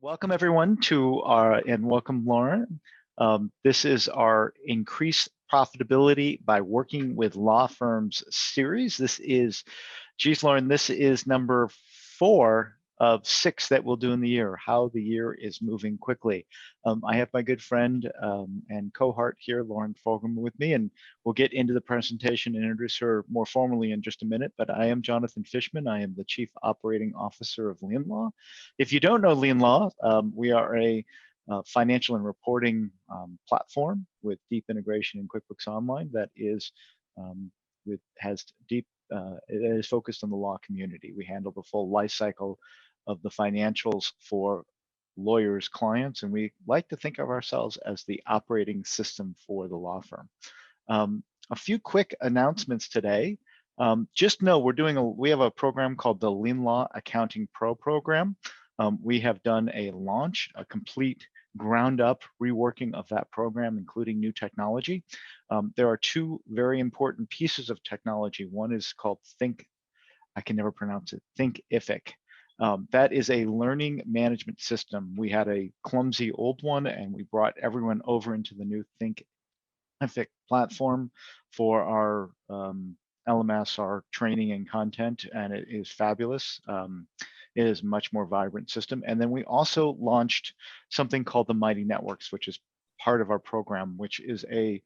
Welcome everyone to and welcome Loren. This is our Increase Profitability by Working with Law Firms series. Geez, Loren, this is number 4 of 6 that we'll do in the year, how the year is moving quickly. I have my good friend and cohort here, Loren Fogelman, with me, and we'll get into the presentation and introduce her more formally in just a minute, but I am Jonathan Fishman. I am the Chief Operating Officer of LeanLaw. If you don't know LeanLaw, we are a financial and reporting platform with deep integration in QuickBooks Online that is it is focused on the law community. We handle the full life cycle of the financials for lawyers' clients, and we like to think of ourselves as the operating system for the law firm. A few quick announcements today. Just know we have a program called the LeanLaw Accounting Pro program. We have done a launch, a complete ground up reworking of that program, including new technology. There are 2 very important pieces of technology. One is called Thinkific. That is a learning management system. We had a clumsy old one, and we brought everyone over into the new Thinkific platform for our LMS, our training and content, and it is fabulous. It is a much more vibrant system. And then we also launched something called the Mighty Networks, which is part of our program, which is a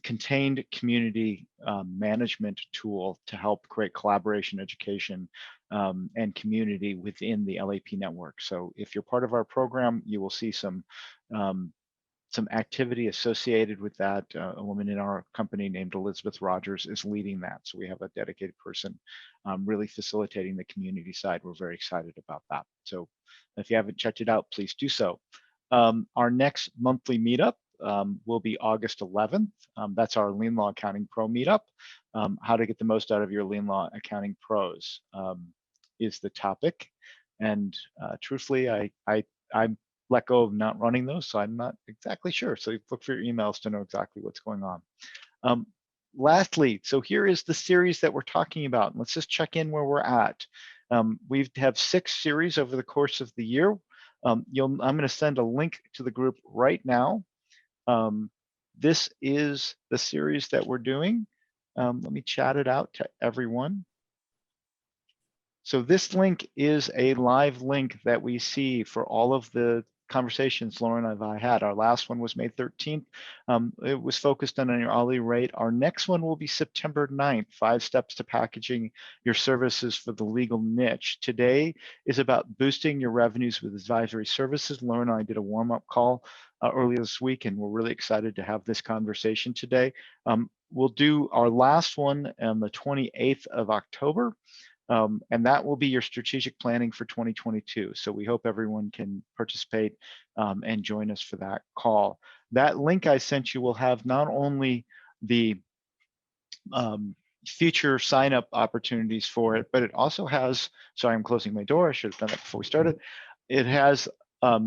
contained community management tool to help create collaboration, education, and community within the LAP network. So if you're part of our program, you will see some activity associated with that. A woman in our company named Elizabeth Rogers is leading that. So we have a dedicated person really facilitating the community side. We're very excited about that. So if you haven't checked it out, please do so. Our next monthly meetup will be August 11th. That's our LeanLaw Accounting Pro meetup. How to get the most out of your LeanLaw Accounting Pros is the topic. And truthfully, I'm let go of not running those, so I'm not exactly sure. So look for your emails to know exactly what's going on. Lastly, so here is the series that we're talking about. Let's just check in where we're at. We have 6 series over the course of the year. I'm going to send a link to the group right now. This is the series that we're doing. Let me chat it out to everyone. So this link is a live link that we see for all of the conversations Loren and I had. Our last one was May 13th. It was focused on your hourly rate. Our next one will be September 9th, 5 steps to packaging your services for the legal niche. Today is about boosting your revenues with advisory services. Loren and I did a warm-up call earlier this week, and we're really excited to have this conversation today. We'll do our last one on the 28th of October. And that will be your strategic planning for 2022. So we hope everyone can participate and join us for that call. That link I sent you will have not only the future sign-up opportunities for it, but it also has, sorry, I'm closing my door. I should have done that before we started. It has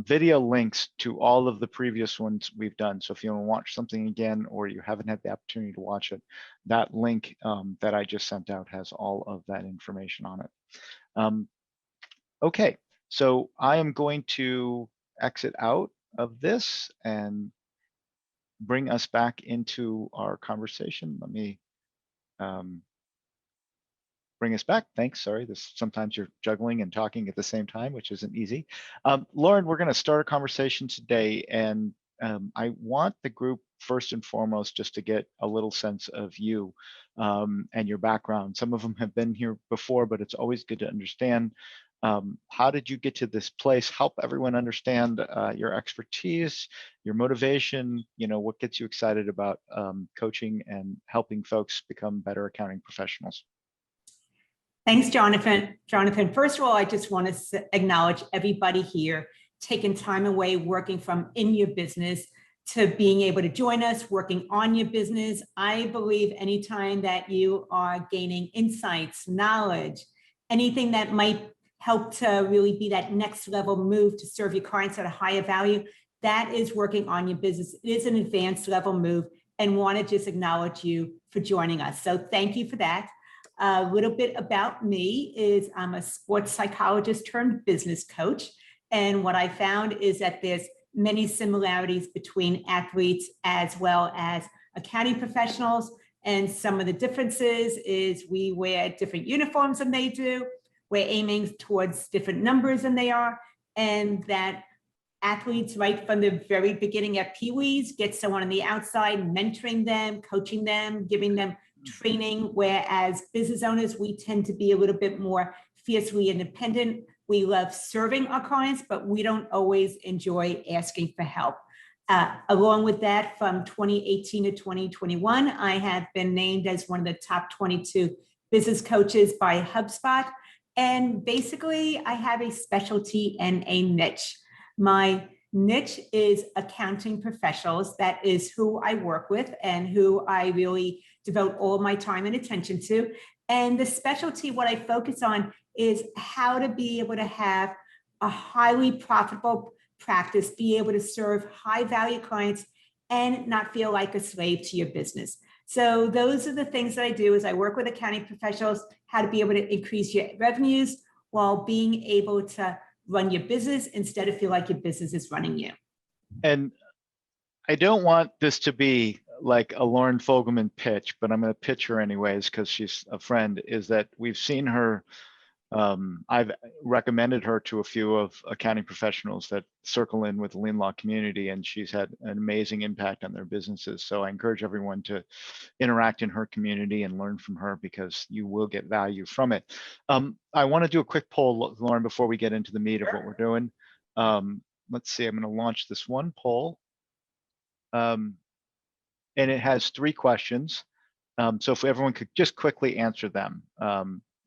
video links to all of the previous ones we've done. So if you want to watch something again, or you haven't had the opportunity to watch it, that link that I just sent out has all of that information on it. Okay, so I am going to exit out of this and bring us back into our conversation. Let me bring us back. Thanks. Sorry, sometimes you're juggling and talking at the same time, which isn't easy. Loren, we're going to start a conversation today, and I want the group first and foremost just to get a little sense of you and your background. Some of them have been here before, but it's always good to understand how did you get to this place? Help everyone understand your expertise, your motivation, what gets you excited about coaching and helping folks become better accounting professionals. Thanks, Jonathan. First of all, I just want to acknowledge everybody here taking time away, working from in your business to being able to join us, working on your business. I believe anytime that you are gaining insights, knowledge, anything that might help to really be that next level move to serve your clients at a higher value, that is working on your business. It is an advanced level move, and want to just acknowledge you for joining us. So thank you for that. A little bit about me is I'm a sports psychologist turned business coach, And what I found is that there's many similarities between athletes as well as accounting professionals. And some of the differences is we wear different uniforms than they do. We're aiming towards different numbers than they are. And that athletes right from the very beginning at Pee-wees get someone on the outside mentoring them, coaching them, giving them training, whereas business owners, we tend to be a little bit more fiercely independent. We love serving our clients, but we don't always enjoy asking for help. Along with that, from 2018 to 2021, I have been named as one of the top 22 business coaches by HubSpot. And basically, I have a specialty and a niche. My niche is accounting professionals. That is who I work with and who I really devote all my time and attention to. And the specialty, what I focus on is how to be able to have a highly profitable practice, be able to serve high value clients and not feel like a slave to your business. So those are the things that I do is I work with accounting professionals, how to be able to increase your revenues while being able to run your business instead of feel like your business is running you. And I don't want this to be like a Loren Fogelman pitch, but I'm going to pitch her anyways because she's a friend, is that we've seen her, I've recommended her to a few of accounting professionals that circle in with the LeanLaw community, and she's had an amazing impact on their businesses. So I encourage everyone to interact in her community and learn from her because you will get value from it. I want to do a quick poll, Loren, before we get into the meat of what we're doing. Let's see, I'm going to launch this one poll. And it has 3 questions. So if everyone could just quickly answer them.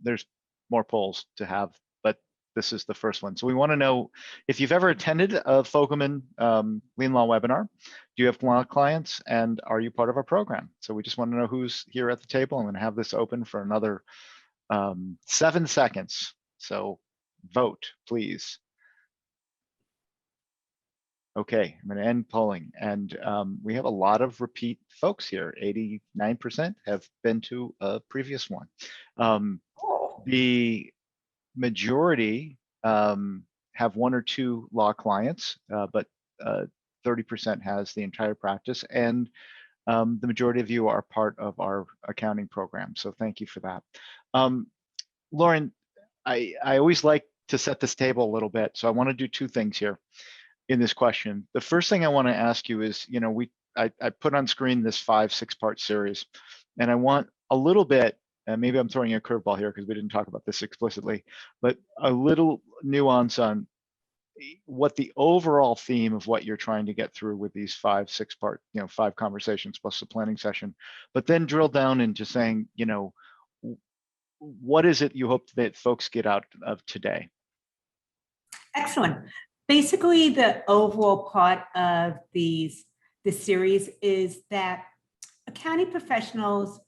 There's more polls to have, but this is the first one. So we want to know if you've ever attended a Fogelman LeanLaw webinar. Do you have law clients, and are you part of our program? So we just want to know who's here at the table. I'm going to have this open for another 7 seconds. So vote, please. Okay, I'm going to end polling, and we have a lot of repeat folks here. 89% have been to a previous one. The majority have 1 or 2 law clients, but 30% has the entire practice, and the majority of you are part of our accounting program. So thank you for that. Loren, I always like to set this table a little bit, so I want to do 2 things here in this question. The first thing I want to ask you is, you know, I put on screen this 5-6 part series, and I want a little bit, and maybe I'm throwing you a curveball here because we didn't talk about this explicitly, but a little nuance on what the overall theme of what you're trying to get through with these 5-6 part, 5 conversations plus the planning session, but then drill down into saying, what is it you hope that folks get out of today? Excellent. Basically, the overall part of this series is that accounting professionals,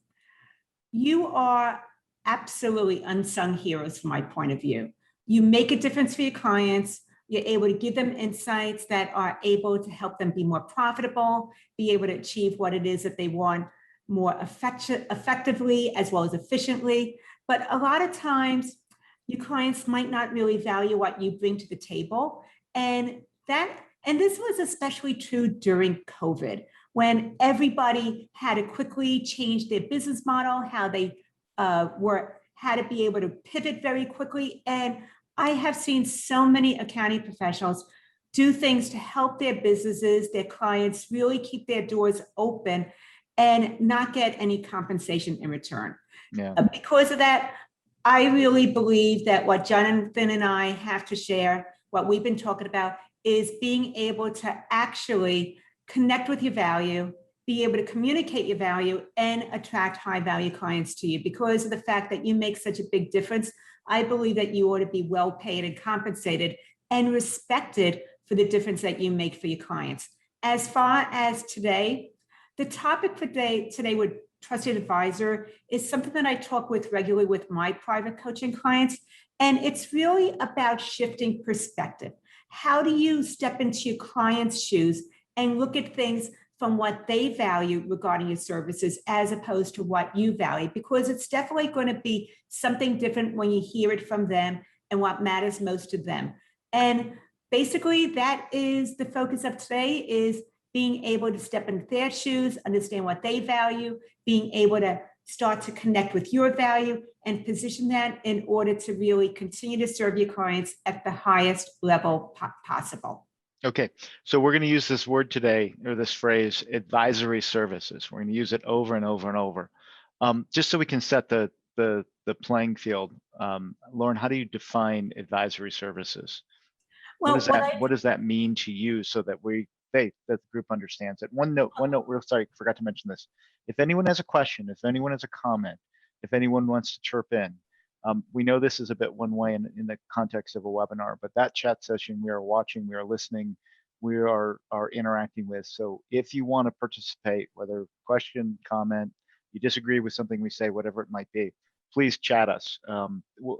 you are absolutely unsung heroes from my point of view. You make a difference for your clients. You're able to give them insights that are able to help them be more profitable, be able to achieve what it is that they want more effectively as well as efficiently. But a lot of times, your clients might not really value what you bring to the table. And this was especially true during COVID, when everybody had to quickly change their business model, how they had to be able to pivot very quickly. And I have seen so many accounting professionals do things to help their businesses, their clients really keep their doors open and not get any compensation in return. Yeah. Because of that, I really believe that what Jonathan and I have to share, what we've been talking about, is being able to actually connect with your value, be able to communicate your value, and attract high value clients to you. Because of the fact that you make such a big difference, I believe that you ought to be well paid and compensated and respected for the difference that you make for your clients. As far as today, the topic for today with Trusted Advisor is something that I talk with regularly with my private coaching clients. And it's really about shifting perspective. How do you step into your client's shoes and look at things from what they value regarding your services as opposed to what you value? Because it's definitely going to be something different when you hear it from them and what matters most to them. And basically, that is the focus of today, is being able to step into their shoes, understand what they value, being able to start to connect with your value and position that in order to really continue to serve your clients at the highest level possible. Okay, so we're going to use this word today, or this phrase, advisory services. We're going to use it over and over and over, just so we can set the playing field. Loren, how do you define advisory services? Well, what does that mean to you, so that that the group understands it? One note, real sorry, forgot to mention this. If anyone has a question, if anyone has a comment, if anyone wants to chirp in, we know this is a bit one way in the context of a webinar, but that chat session we are watching, we are listening, we are interacting with. So if you want to participate, whether question, comment, you disagree with something we say, whatever it might be, please chat us.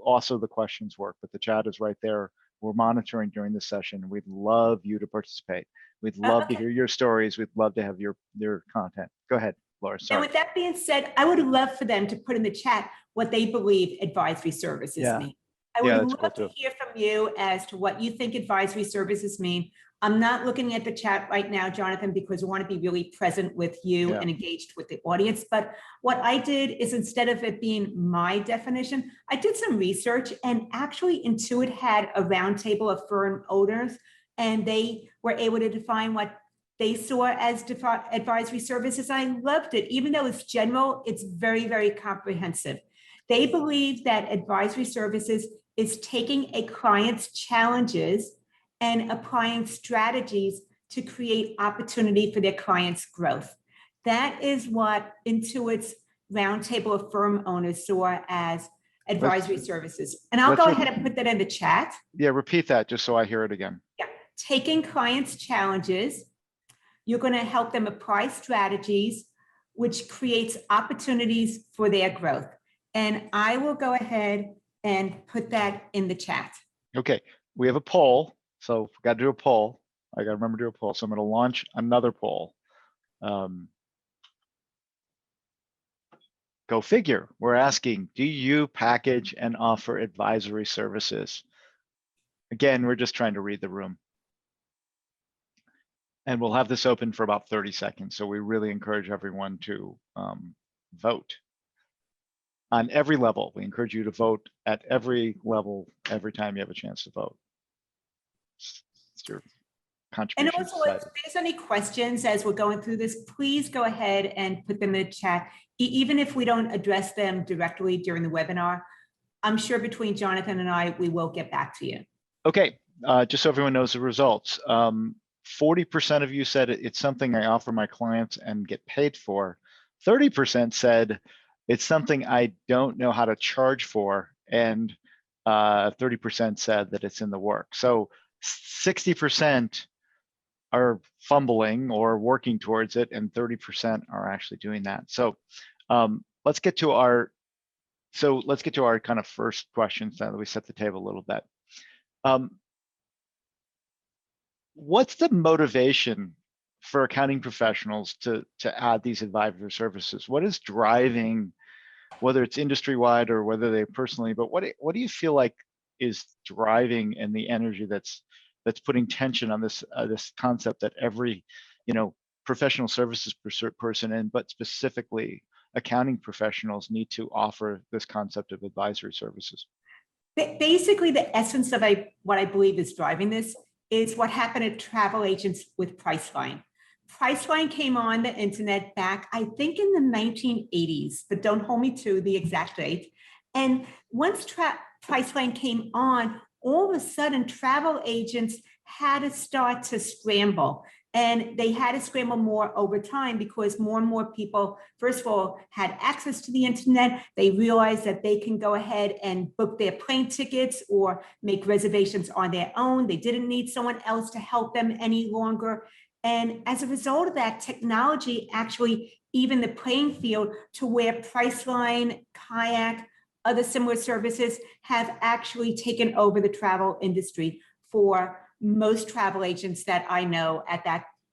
Also the questions work, but the chat is right there. We're monitoring during the session. We'd love you to participate. We'd love to hear your stories. We'd love to have your content. Go ahead, Laura. Sorry. And with that being said, I would love for them to put in the chat what they believe advisory services mean. I would love to hear from you as to what you think advisory services mean. I'm not looking at the chat right now, Jonathan, because I want to be really present with you and engaged with the audience. But what I did is, instead of it being my definition, I did some research, and actually Intuit had a roundtable of firm owners, and they were able to define what they saw as advisory services. I loved it. Even though it's general, it's very, very comprehensive. They believe that advisory services is taking a client's challenges and applying strategies to create opportunity for their clients' growth. That is what Intuit's roundtable of firm owners saw as advisory services. And I'll go ahead and put that in the chat. Yeah, repeat that just so I hear it again. Yeah, taking clients' challenges, you're going to help them apply strategies, which creates opportunities for their growth. And I will go ahead and put that in the chat. Okay, we have a poll. So we got to do a poll. I got to remember to do a poll. So I'm going to launch another poll. Go figure. We're asking, do you package and offer advisory services? Again, we're just trying to read the room. And we'll have this open for about 30 seconds. So we really encourage everyone to vote on every level. We encourage you to vote at every level, every time you have a chance to vote. It's your contribution. And also, if there's any questions as we're going through this, please go ahead and put them in the chat. Even if we don't address them directly during the webinar, I'm sure between Jonathan and I, we will get back to you. Okay, just so everyone knows the results. 40% of you said it's something I offer my clients and get paid for. 30% said it's something I don't know how to charge for, and 30% said that it's in the work. So 60% are fumbling or working towards it, and 30% are actually doing that. So let's get to our kind of first questions now that we set the table a little bit. What's the motivation for accounting professionals to add these advisory services? What is driving, whether it's industry-wide or whether they personally, but what do you feel like is driving, and the energy that's putting tension on this this concept that every professional services person, and but specifically accounting professionals, need to offer this concept of advisory services? Basically, the essence of what I believe is driving this is what happened at travel agents with Priceline. Priceline came on the internet back, I think, in the 1980s, but don't hold me to the exact date. And once Priceline came on, all of a sudden, travel agents had to start to scramble. And they had to scramble more over time because more and more people, first of all, had access to the internet. They realized that they can go ahead and book their plane tickets or make reservations on their own. They didn't need someone else to help them any longer. And as a result of that, technology actually evened the playing field to where Priceline, Kayak, other similar services have actually taken over the travel industry. For most travel agents that I know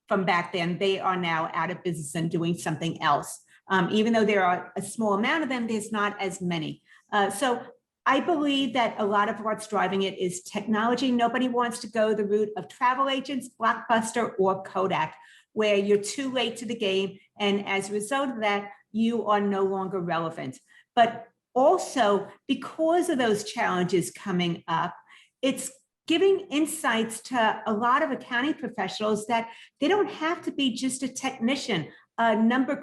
from back then, they are now out of business and doing something else. Even though there are a small amount of them, there's not as many. So I believe that a lot of what's driving it is technology. Nobody wants to go the route of travel agents, Blockbuster, or Kodak, where you're too late to the game. And as a result of that, you are no longer relevant. But also, because of those challenges coming up, it's giving insights to a lot of accounting professionals that they don't have to be just a technician, a number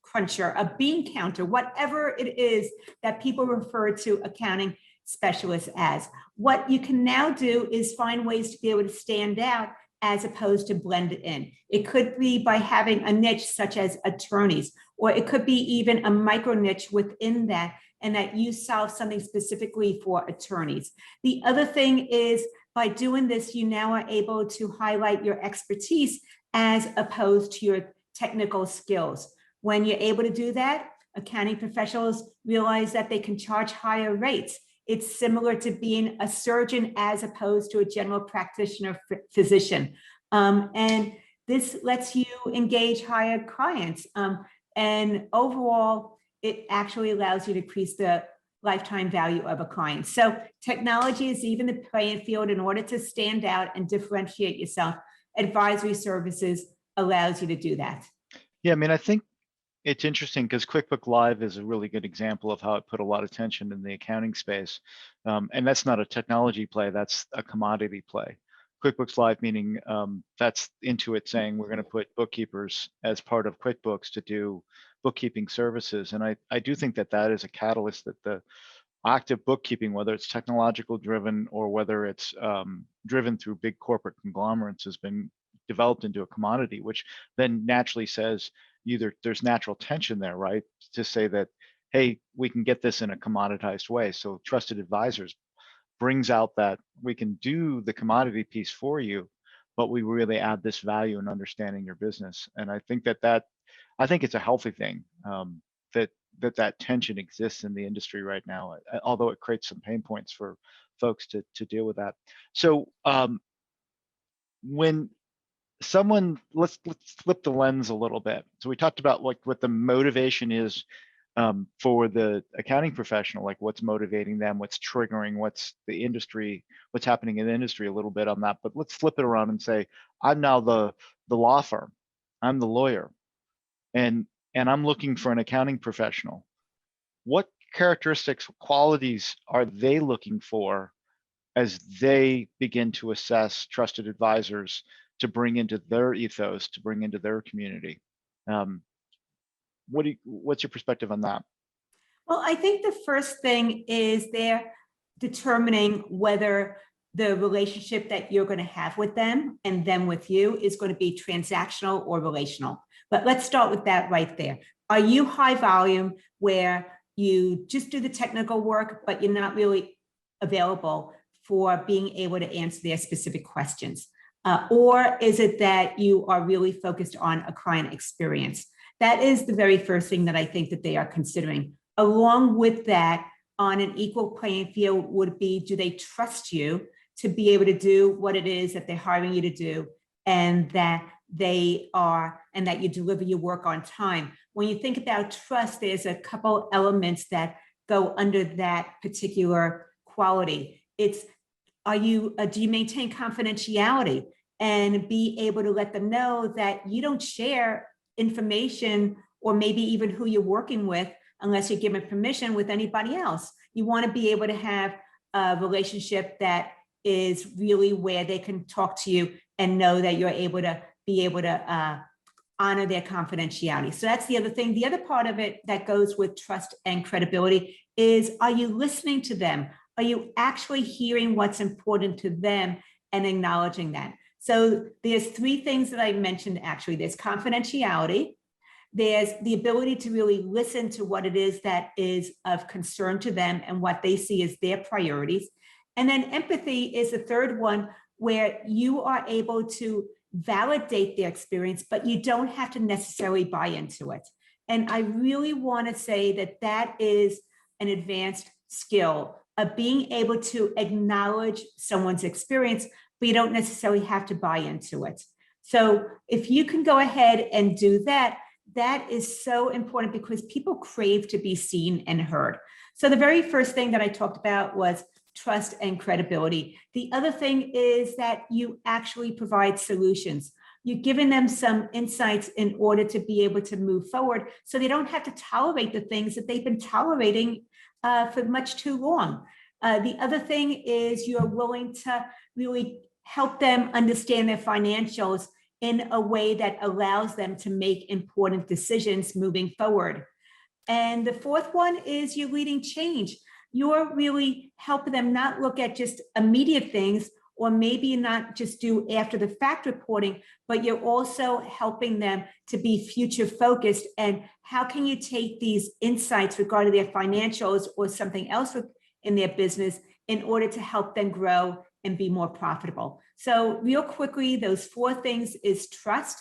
cruncher, a bean counter, whatever it is that people refer to accounting specialists as. What you can now do is find ways to be able to stand out as opposed to blend in. It could be by having a niche such as attorneys, or it could be even a micro niche within that, and that you solve something specifically for attorneys. The other thing is, by doing this, you now are able to highlight your expertise as opposed to your technical skills. When you're able to do that, accounting professionals realize that they can charge higher rates. It's similar to being a surgeon as opposed to a general practitioner physician. And this lets you engage higher clients. And overall, it actually allows you to increase the lifetime value of a client. So technology is even the playing field in order to stand out and differentiate yourself. Advisory services allows you to do that. Yeah, I mean, I think it's interesting because QuickBooks Live is a really good example of how it put a lot of attention in the accounting space. And that's not a technology play, that's a commodity play. QuickBooks Live meaning that's Intuit saying we're going to put bookkeepers as part of QuickBooks to do bookkeeping services. And I do think that that is a catalyst that the active bookkeeping, whether it's technological driven or whether it's driven through big corporate conglomerates, has been developed into a commodity, which then naturally says either there's natural tension there, right? To say that, hey, we can get this in a commoditized way. So trusted advisors brings out that we can do the commodity piece for you, but we really add this value in understanding your business. And I think I think it's a healthy thing that tension exists in the industry right now, although it creates some pain points for folks to deal with that. So when someone, let's flip the lens a little bit. So we talked about like what the motivation is for the accounting professional, like what's motivating them, what's triggering, what's the industry, what's happening in the industry a little bit on that. But let's flip it around and say, I'm now the law firm, I'm the lawyer, and I'm looking for an accounting professional. What characteristics, qualities are they looking for as they begin to assess trusted advisors to bring into their ethos, to bring into their community? What's your perspective on that? Well, I think the first thing is they're determining whether the relationship that you're going to have with them and them with you is going to be transactional or relational. But let's start with that right there. Are you high volume where you just do the technical work, but you're not really available for being able to answer their specific questions? Or is it that you are really focused on a client experience? That is the very first thing that I think that they are considering. Along with that, on an equal playing field would be, do they trust you to be able to do what it is that they're hiring you to do, and that you deliver your work on time? When you think about trust, there's a couple elements that go under that particular quality. It's, do you maintain confidentiality and be able to let them know that you don't share information, or maybe even who you're working with, unless you're given permission, with anybody else? You want to be able to have a relationship that is really where they can talk to you and know that you're able to honor their confidentiality. So that's the other thing. The other part of it that goes with trust and credibility is, are you listening to them? Are you actually hearing what's important to them and acknowledging that? So there's three things that I mentioned, actually. There's confidentiality. There's the ability to really listen to what it is that is of concern to them and what they see as their priorities. And then empathy is the third one, where you are able to validate their experience, but you don't have to necessarily buy into it. And I really want to say that that is an advanced skill of being able to acknowledge someone's experience, but you don't necessarily have to buy into it. So if you can go ahead and do that, that is so important, because people crave to be seen and heard. So the very first thing that I talked about was trust and credibility. The other thing is that you actually provide solutions. You're giving them some insights in order to be able to move forward so they don't have to tolerate the things that they've been tolerating for much too long. The other thing is you're willing to really help them understand their financials in a way that allows them to make important decisions moving forward. And the fourth one is you're leading change. You're really helping them not look at just immediate things, or maybe not just do after the fact reporting, but you're also helping them to be future focused. And how can you take these insights regarding their financials or something else in their business in order to help them grow and be more profitable? So real quickly, those four things is trust,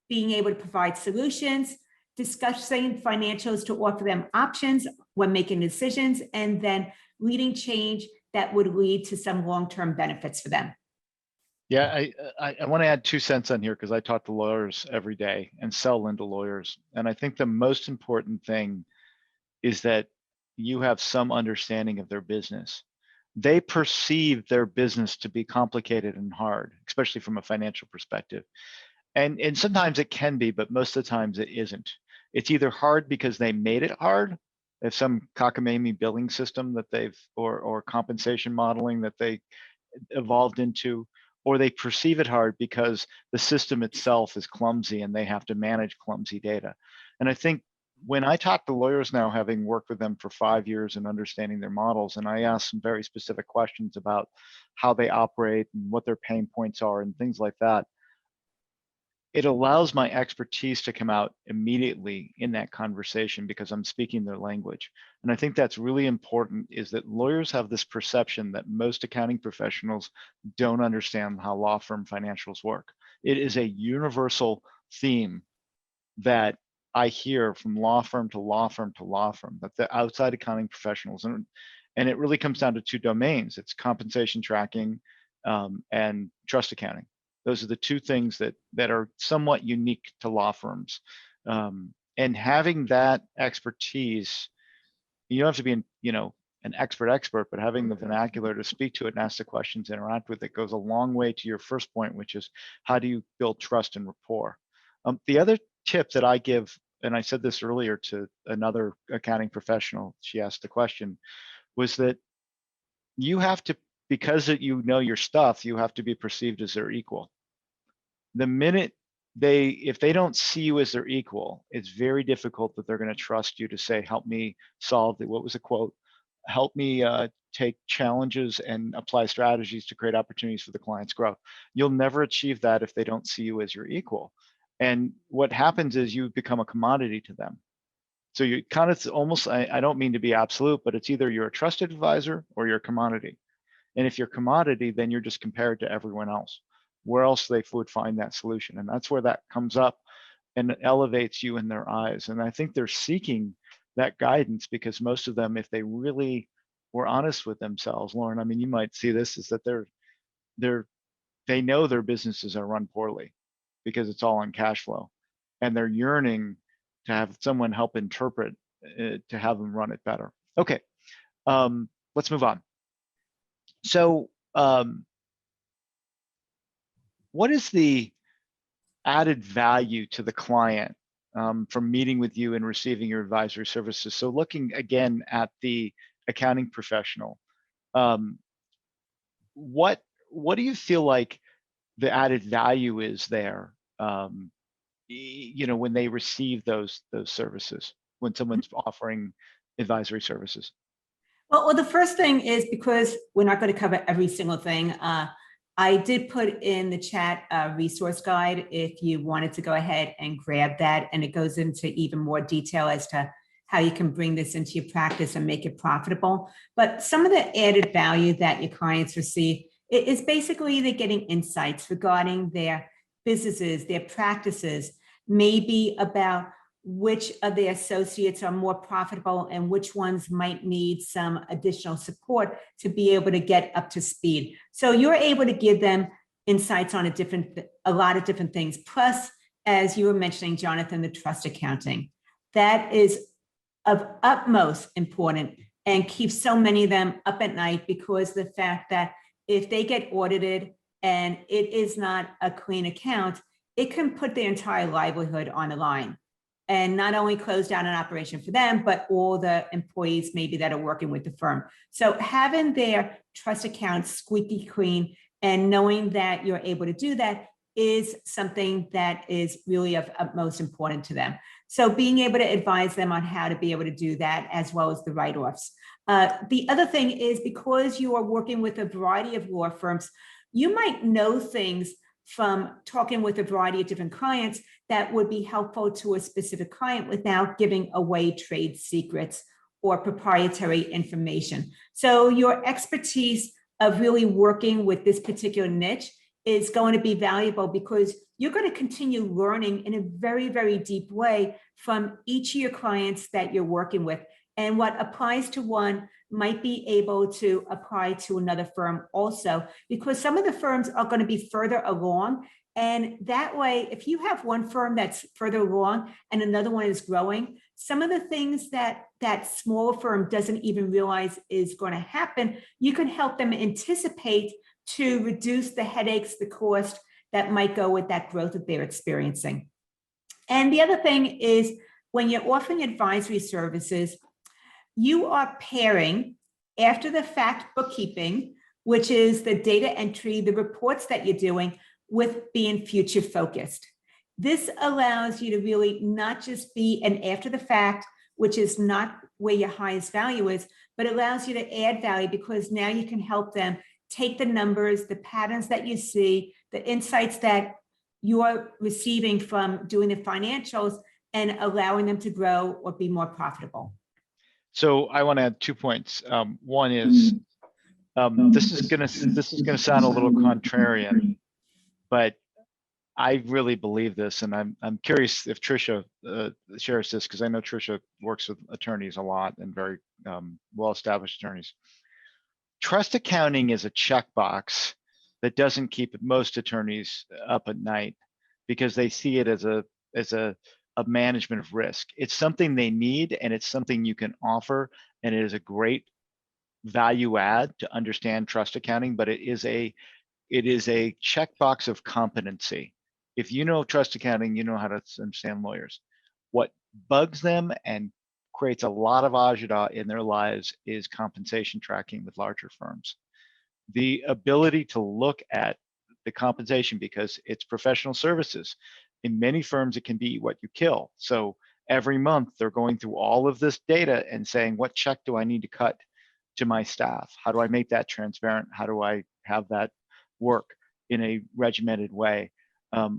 being able to provide solutions, discussing financials to offer them options when making decisions, and then leading change that would lead to some long-term benefits for them. Yeah, I want to add 2 cents on here because I talk to lawyers every day and sell into lawyers. And I think the most important thing is that you have some understanding of their business. They perceive their business to be complicated and hard, especially from a financial perspective. And sometimes it can be, but most of the times it isn't. It's either hard because they made it hard. They have some cockamamie billing system that they've, or compensation modeling that they evolved into, or they perceive it hard because the system itself is clumsy and they have to manage clumsy data. And I think when I talk to lawyers now, having worked with them for 5 years and understanding their models, and I ask some very specific questions about how they operate and what their pain points are and things like that, it allows my expertise to come out immediately in that conversation because I'm speaking their language. And I think that's really important, is that lawyers have this perception that most accounting professionals don't understand how law firm financials work. It is a universal theme that I hear from law firm to law firm to law firm, that the outside accounting professionals, and it really comes down to 2 domains. It's compensation tracking and trust accounting. Those are the 2 things that are somewhat unique to law firms. And having that expertise, you don't have to be an expert, but having the vernacular to speak to it and ask the questions, interact with it, goes a long way to your first point, which is how do you build trust and rapport? The other tip that I give, and I said this earlier to another accounting professional, she asked the question, was that you have to, because you know your stuff, you have to be perceived as their equal. The minute if they don't see you as their equal, it's very difficult that they're going to trust you to say, help me solve what was the quote? Help me take challenges and apply strategies to create opportunities for the client's growth. You'll never achieve that if they don't see you as your equal. And what happens is you become a commodity to them. So you kind of almost, I don't mean to be absolute, but it's either you're a trusted advisor or you're a commodity. And if you're a commodity, then you're just compared to everyone else. Where else they would find that solution? And that's where that comes up and it elevates you in their eyes. And I think they're seeking that guidance because most of them, if they really were honest with themselves, Loren, I mean, you might see this, is that they know their businesses are run poorly because it's all on cash flow. And they're yearning to have someone help interpret it, to have them run it better. Okay, let's move on. So, what is the added value to the client from meeting with you and receiving your advisory services? So looking again at the accounting professional, what do you feel like the added value is there, when they receive those services, when someone's offering advisory services? Well, the first thing is, because we're not going to cover every single thing, I did put in the chat a resource guide if you wanted to go ahead and grab that. And it goes into even more detail as to how you can bring this into your practice and make it profitable. But some of the added value that your clients receive is basically they're getting insights regarding their businesses, their practices, maybe about which of the associates are more profitable and which ones might need some additional support to be able to get up to speed. So you're able to give them insights on a lot of different things. Plus, as you were mentioning, Jonathan, the trust accounting. That is of utmost importance and keeps so many of them up at night, because the fact that if they get audited and it is not a clean account, it can put their entire livelihood on the line, and not only close down an operation for them, but all the employees maybe that are working with the firm. So having their trust accounts squeaky clean and knowing that you're able to do that is something that is really of utmost importance to them. So being able to advise them on how to be able to do that, as well as the write-offs. The other thing is, because you are working with a variety of law firms, you might know things from talking with a variety of different clients that would be helpful to a specific client without giving away trade secrets or proprietary information. So your expertise of really working with this particular niche is going to be valuable, because you're going to continue learning in a very, very deep way from each of your clients that you're working with. And what applies to one might be able to apply to another firm also, because some of the firms are going to be further along. And that way, if you have one firm that's further along and another one is growing, some of the things that that smaller firm doesn't even realize is going to happen, you can help them anticipate to reduce the headaches, the cost that might go with that growth that they're experiencing. And the other thing is, when you're offering advisory services, you are pairing after the fact bookkeeping, which is the data entry, the reports that you're doing, with being future focused. This allows you to really not just be an after the fact, which is not where your highest value is, but allows you to add value, because now you can help them take the numbers, the patterns that you see, the insights that you're receiving from doing the financials, and allowing them to grow or be more profitable. So I want to add 2 points. One is this is gonna sound a little contrarian, but I really believe this, and I'm curious if Tricia shares this, because I know Tricia works with attorneys a lot, and very well-established attorneys. Trust accounting is a checkbox that doesn't keep most attorneys up at night, because they see it as a management of risk. It's something they need, and it's something you can offer, and it is a great value add to understand trust accounting, but it is a checkbox of competency. If you know trust accounting, you know how to understand lawyers. What bugs them and creates a lot of agita in their lives is compensation tracking with larger firms. The ability to look at the compensation, because it's professional services. In many firms, it can be what you kill. So every month they're going through all of this data and saying, what check do I need to cut to my staff? How do I make that transparent? How do I have that work in a regimented way?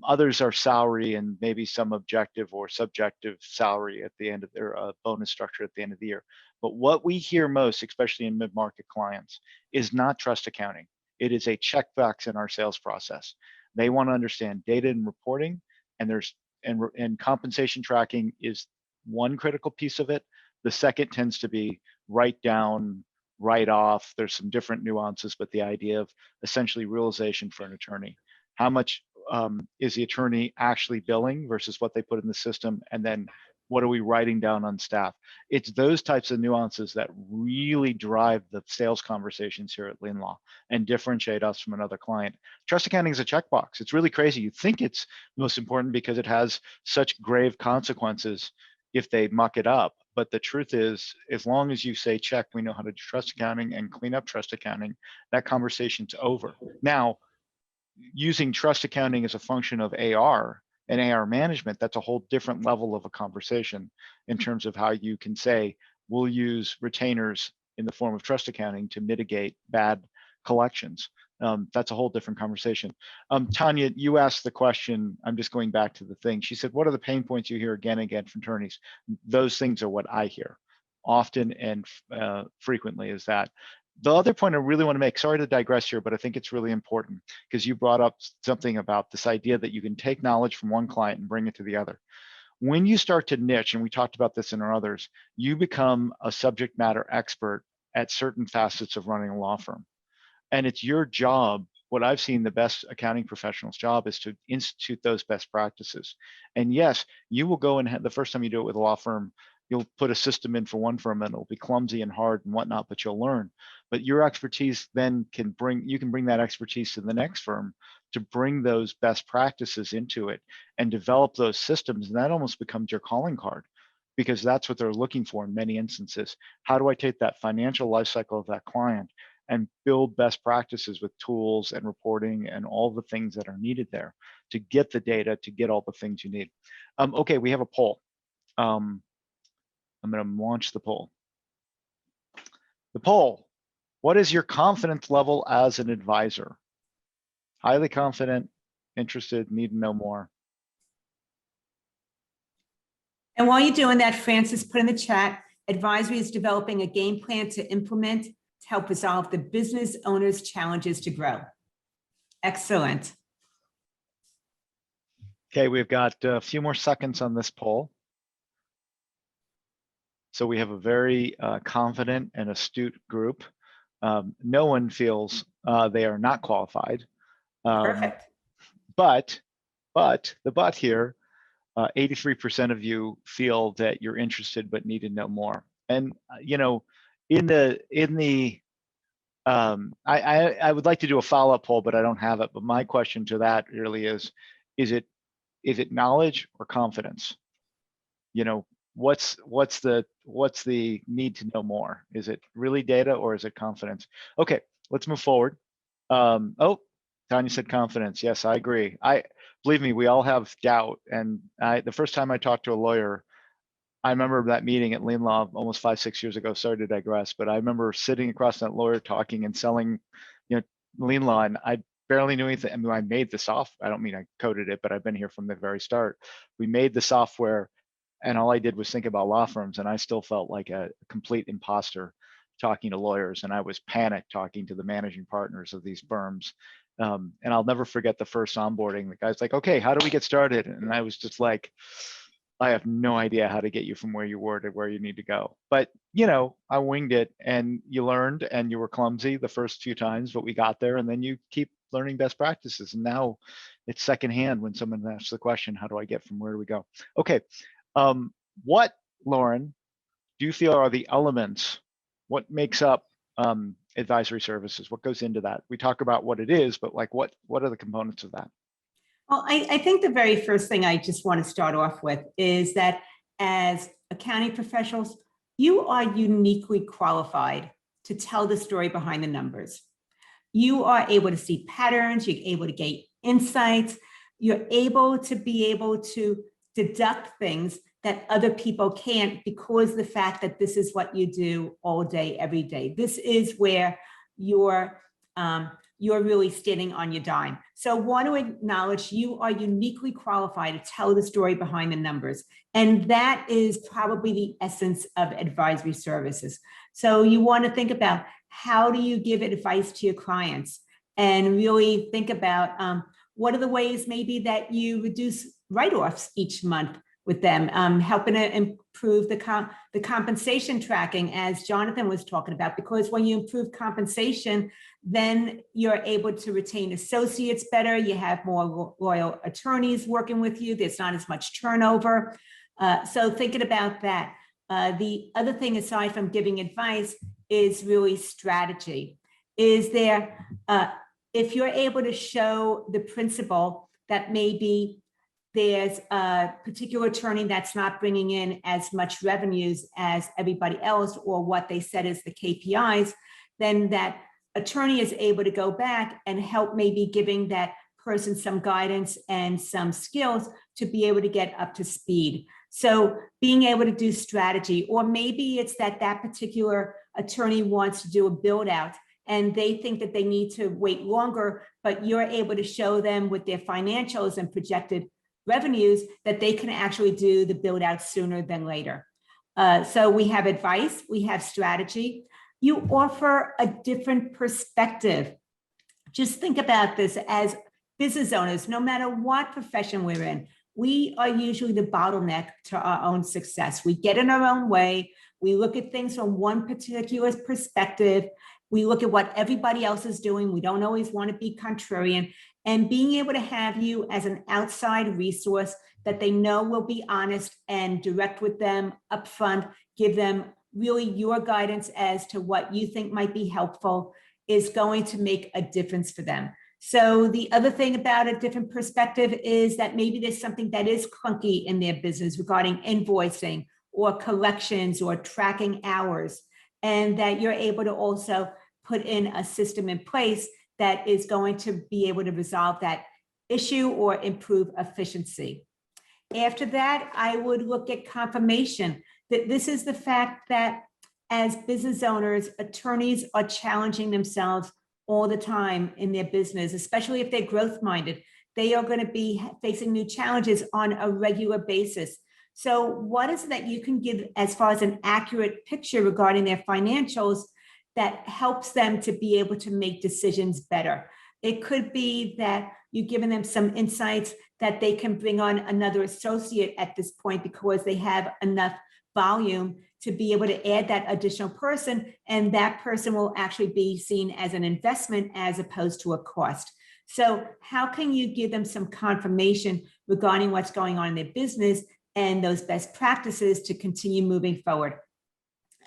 Others are salary and maybe some objective or subjective salary at the end of their bonus structure at the end of the year. But what we hear most, especially in mid-market clients, is not trust accounting. It is a checkbox in our sales process. They want to understand data and reporting, and compensation tracking is one critical piece of it. The second tends to be write down, write off. There's some different nuances, but the idea of essentially realization for an attorney. How much is the attorney actually billing versus what they put in the system? And then what are we writing down on staff? It's those types of nuances that really drive the sales conversations here at LeanLaw and differentiate us from another client. Trust accounting is a checkbox. It's really crazy. You think it's most important because it has such grave consequences if they muck it up. But the truth is, as long as you say, check, we know how to do trust accounting and clean up trust accounting, that conversation's over. Now, using trust accounting as a function of AR and AR management, that's a whole different level of a conversation in terms of how you can say, we'll use retainers in the form of trust accounting to mitigate bad collections. That's a whole different conversation. Tanya, you asked the question, I'm just going back to the thing. She said, what are the pain points you hear again and again from attorneys? Those things are what I hear often and frequently, is that. The other point I really want to make, sorry to digress here, but I think it's really important, because you brought up something about this idea that you can take knowledge from one client and bring it to the other. When you start to niche, and we talked about this in our others, you become a subject matter expert at certain facets of running a law firm. And it's your job, what I've seen the best accounting professional's job is to institute those best practices. And yes, you will go and the first time you do it with a law firm, You'll put a system in for one firm and it'll be clumsy and hard and whatnot, but you'll learn. But your expertise then you can bring that expertise to the next firm to bring those best practices into it and develop those systems. And that almost becomes your calling card, because that's what they're looking for in many instances. How do I take that financial life cycle of that client and build best practices with tools and reporting and all the things that are needed there to get the data, to get all the things you need? Okay, we have a poll. I'm going to launch the poll. The poll: what is your confidence level as an advisor? Highly confident, interested, need to know more. And while you're doing that, Francis put in the chat, advisory is developing a game plan to implement to help resolve the business owner's challenges to grow. Excellent. Okay, we've got a few more seconds on this poll. So we have a very confident and astute group. No one feels they are not qualified. Perfect. But the but here, 83% of you feel that you're interested but need to know more. And you know, I would like to do a follow-up poll, but I don't have it. But my question to that really is it knowledge or confidence? You know, what's the need to know more? Is it really data or is it confidence? Okay, let's move forward. Oh, Tanya said confidence. Yes, I agree. Believe me, we all have doubt. And the first time I talked to a lawyer, I remember that meeting at LeanLaw almost 5-6 years ago. Sorry to digress, but I remember sitting across that lawyer talking and selling, you know, LeanLaw, and I barely knew anything. I mean, I made the software. I don't mean I coded it, but I've been here from the very start. We made the software, and all I did was think about law firms, and I still felt like a complete imposter talking to lawyers, and I was panicked talking to the managing partners of these firms. And I'll never forget the first onboarding. The guy's like, okay, how do we get started? And I was just like, I have no idea how to get you from where you were to where you need to go. But, you know, I winged it, and you learned, and you were clumsy the first few times, but we got there, and then you keep learning best practices. And now it's secondhand when someone asks the question, how do I get from where do we go? Okay. What, Loren, do you feel are the elements? What makes up advisory services? What goes into that? We talk about what it is, but like what are the components of that? Well, I think the very first thing I just want to start off with is that as accounting professionals, you are uniquely qualified to tell the story behind the numbers. You are able to see patterns, you're able to gain insights, you're able to deduct things that other people can't, because of the fact that this is what you do all day, every day. This is where you're really standing on your dime. So I want to acknowledge you are uniquely qualified to tell the story behind the numbers. And that is probably the essence of advisory services. So you want to think about, how do you give advice to your clients, and really think about what are the ways maybe that you reduce write-offs each month with them, helping to improve the compensation tracking, as Jonathan was talking about, because when you improve compensation, then you're able to retain associates better. You have more loyal attorneys working with you. There's not as much turnover. So thinking about that. The other thing, aside from giving advice, is really strategy. Is there, if you're able to show the principal that maybe there's a particular attorney that's not bringing in as much revenues as everybody else, or what they said is the KPIs, then that attorney is able to go back and help, maybe giving that person some guidance and some skills to be able to get up to speed. So being able to do strategy, or maybe it's that particular attorney wants to do a build out and they think that they need to wait longer, but you're able to show them with their financials and projected revenues that they can actually do the build out sooner than later. So we have advice, we have strategy. You offer a different perspective. Just think about this as business owners. No matter what profession we're in, we are usually the bottleneck to our own success. We get in our own way. We look at things from one particular perspective, We look at what everybody else is doing. We don't always want to be contrarian. And being able to have you as an outside resource that they know will be honest and direct with them upfront, give them really your guidance as to what you think might be helpful, is going to make a difference for them. So the other thing about a different perspective is that maybe there's something that is clunky in their business regarding invoicing or collections or tracking hours, and that you're able to also put in a system in place that is going to be able to resolve that issue or improve efficiency. After that, I would look at confirmation that this is the fact that as business owners, attorneys are challenging themselves all the time in their business, especially if they're growth minded. They are going to be facing new challenges on a regular basis. So what is it that you can give as far as an accurate picture regarding their financials that helps them to be able to make decisions better? It could be that you've given them some insights that they can bring on another associate at this point because they have enough volume to be able to add that additional person, and that person will actually be seen as an investment as opposed to a cost. So how can you give them some confirmation regarding what's going on in their business and those best practices to continue moving forward?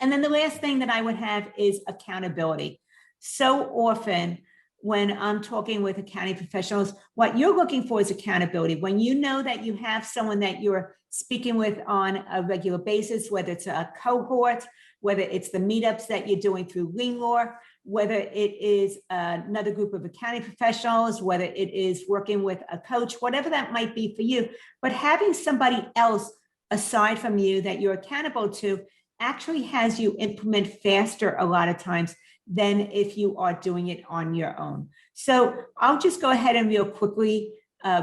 And then the last thing that I would have is accountability. So often when I'm talking with accounting professionals, what you're looking for is accountability. When you know that you have someone that you're speaking with on a regular basis, whether it's a cohort, whether it's the meetups that you're doing through LeanLaw, whether it is another group of accounting professionals, whether it is working with a coach, whatever that might be for you, but having somebody else aside from you that you're accountable to actually has you implement faster a lot of times than if you are doing it on your own. So I'll just go ahead and real quickly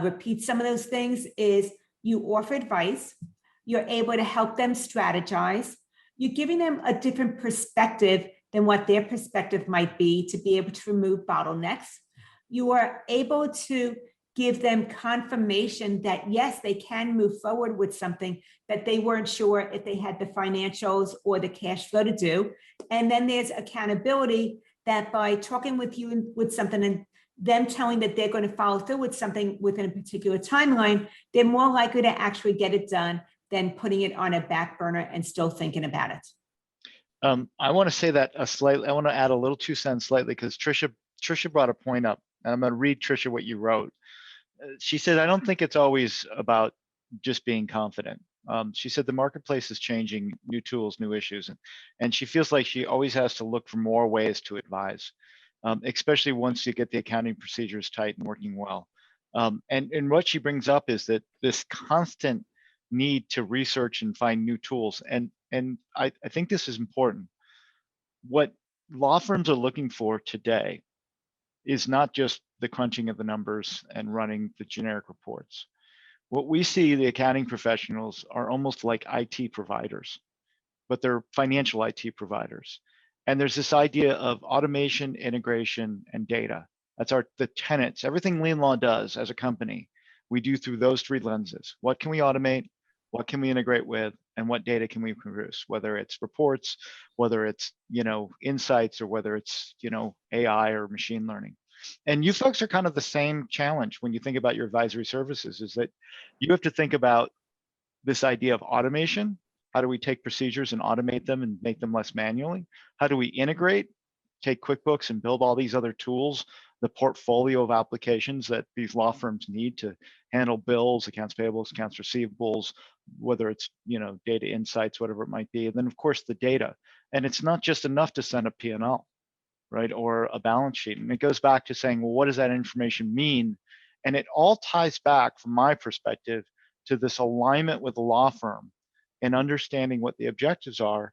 repeat some of those things. Is you offer advice, you're able to help them strategize, you're giving them a different perspective than what their perspective might be to be able to remove bottlenecks. You are able to give them confirmation that yes, they can move forward with something that they weren't sure if they had the financials or the cash flow to do. And then there's accountability that by talking with you with something and them telling that they're going to follow through with something within a particular timeline, they're more likely to actually get it done than putting it on a back burner and still thinking about it. I want to say that I want to add a little 2 cents slightly because Trisha brought a point up, and I'm going to read Trisha what you wrote. She said, I don't think it's always about just being confident. She said the marketplace is changing, new tools, new issues, and she feels like she always has to look for more ways to advise, especially once you get the accounting procedures tight and working well. And what she brings up is that this constant need to research and find new tools. And I think this is important. What law firms are looking for today is not just the crunching of the numbers and running the generic reports. What we see, the accounting professionals are almost like IT providers, but they're financial IT providers. And there's this idea of automation, integration, and data. That's the tenets. Everything LeanLaw does as a company, we do through those 3 lenses. What can we automate? What can we integrate with? And what data can we produce? Whether it's reports, whether it's insights, or whether it's AI or machine learning. And you folks are kind of the same challenge when you think about your advisory services, is that you have to think about this idea of automation. How do we take procedures and automate them and make them less manually? How do we integrate, take QuickBooks and build all these other tools, the portfolio of applications that these law firms need to handle bills, accounts payables, accounts receivables, whether it's data insights, whatever it might be. And then of course the data. And it's not just enough to send a P&L, right, or a balance sheet. And it goes back to saying, well, what does that information mean? And it all ties back, from my perspective, to this alignment with the law firm and understanding what the objectives are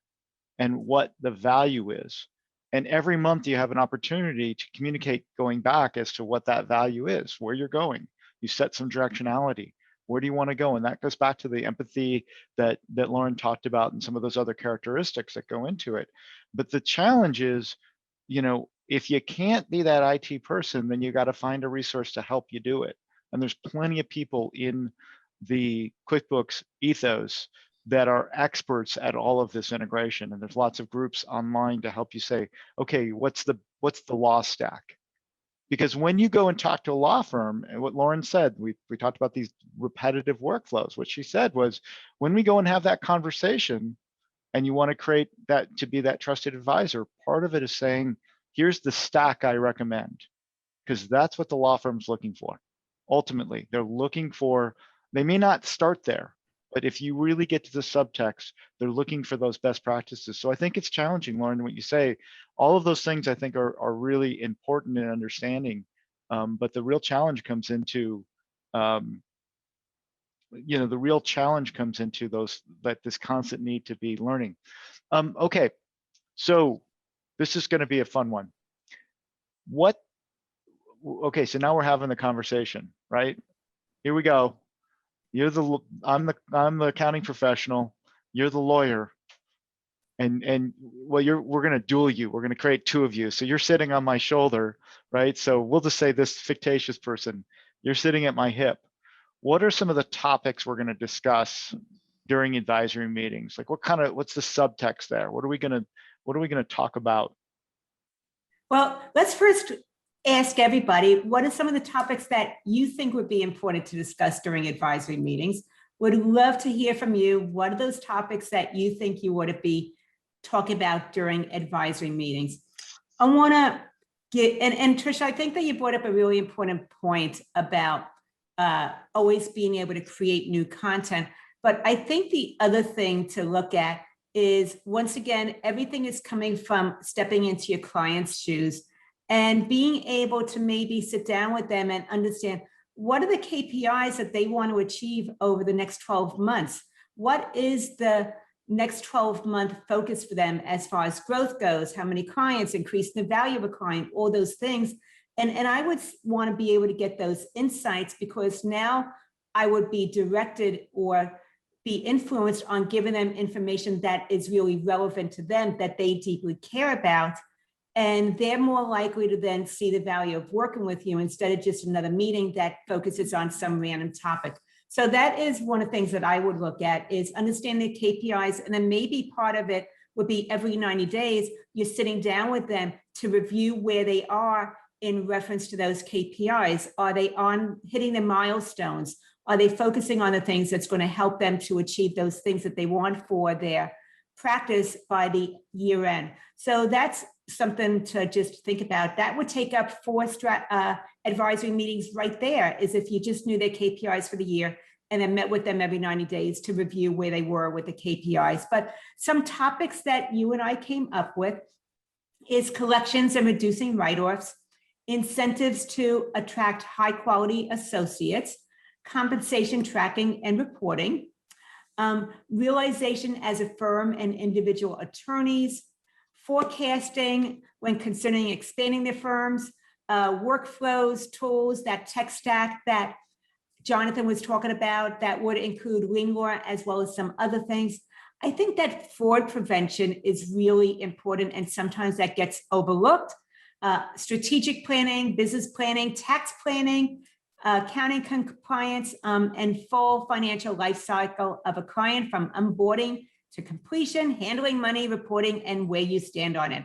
and what the value is. And every month you have an opportunity to communicate going back as to what that value is, where you're going. You set some directionality. Where do you want to go? And that goes back to the empathy that Loren talked about and some of those other characteristics that go into it. But the challenge is, if you can't be that IT person, then you got to find a resource to help you do it. And there's plenty of people in the QuickBooks ethos that are experts at all of this integration. And there's lots of groups online to help you say, okay, what's the law stack? Because when you go and talk to a law firm, and what Loren said, we talked about these repetitive workflows. What she said was, when we go and have that conversation and you want to create that to be that trusted advisor, part of it is saying, here's the stack I recommend, because that's what the law firm's looking for. Ultimately, they're looking for, they may not start there, but if you really get to the subtext, they're looking for those best practices. So I think it's challenging, Loren, what you say. All of those things I think are really important in understanding. But the real challenge comes into, the real challenge comes into this constant need to be learning. Okay, so this is going to be a fun one. Okay, so now we're having the conversation, right? Here we go. I'm the accounting professional. You're the lawyer, and well, we're going to duel you. We're going to create two of you. So you're sitting on my shoulder, right? So we'll just say this fictitious person. You're sitting at my hip. What are some of the topics we're going to discuss during advisory meetings? Like what's the subtext there? What are we going to talk about? Well, let's first ask everybody, what are some of the topics that you think would be important to discuss during advisory meetings? Would love to hear from you. What are those topics that you think you ought to be talking about during advisory meetings? I want to get, and Tricia, I think that you brought up a really important point about always being able to create new content. But I think the other thing to look at is, once again, everything is coming from stepping into your client's shoes and being able to maybe sit down with them and understand, what are the KPIs that they want to achieve over the next 12 months? What is the next 12-month focus for them as far as growth goes? How many clients, increasing the value of a client, all those things. And I would want to be able to get those insights, because now I would be directed or be influenced on giving them information that is really relevant to them, that they deeply care about. And they're more likely to then see the value of working with you instead of just another meeting that focuses on some random topic. So that is one of the things that I would look at, is understanding the KPIs. And then maybe part of it would be every 90 days, you're sitting down with them to review where they are in reference to those KPIs. Are they on hitting the milestones? Are they focusing on the things that's going to help them to achieve those things that they want for their practice by the year end? So that's something to just think about. That would take up 4 advisory meetings right there, is if you just knew their KPIs for the year and then met with them every 90 days to review where they were with the KPIs. But some topics that you and I came up with is collections and reducing write-offs, incentives to attract high quality associates, compensation tracking and reporting, realization as a firm and individual attorneys, forecasting when considering expanding their firms, workflows, tools, that tech stack that Jonathan was talking about, that would include LeanLaw as well as some other things. I think that fraud prevention is really important, and sometimes that gets overlooked. Strategic planning, business planning, tax planning, accounting compliance, and full financial life cycle of a client, from onboarding to completion, handling money, reporting, and where you stand on it.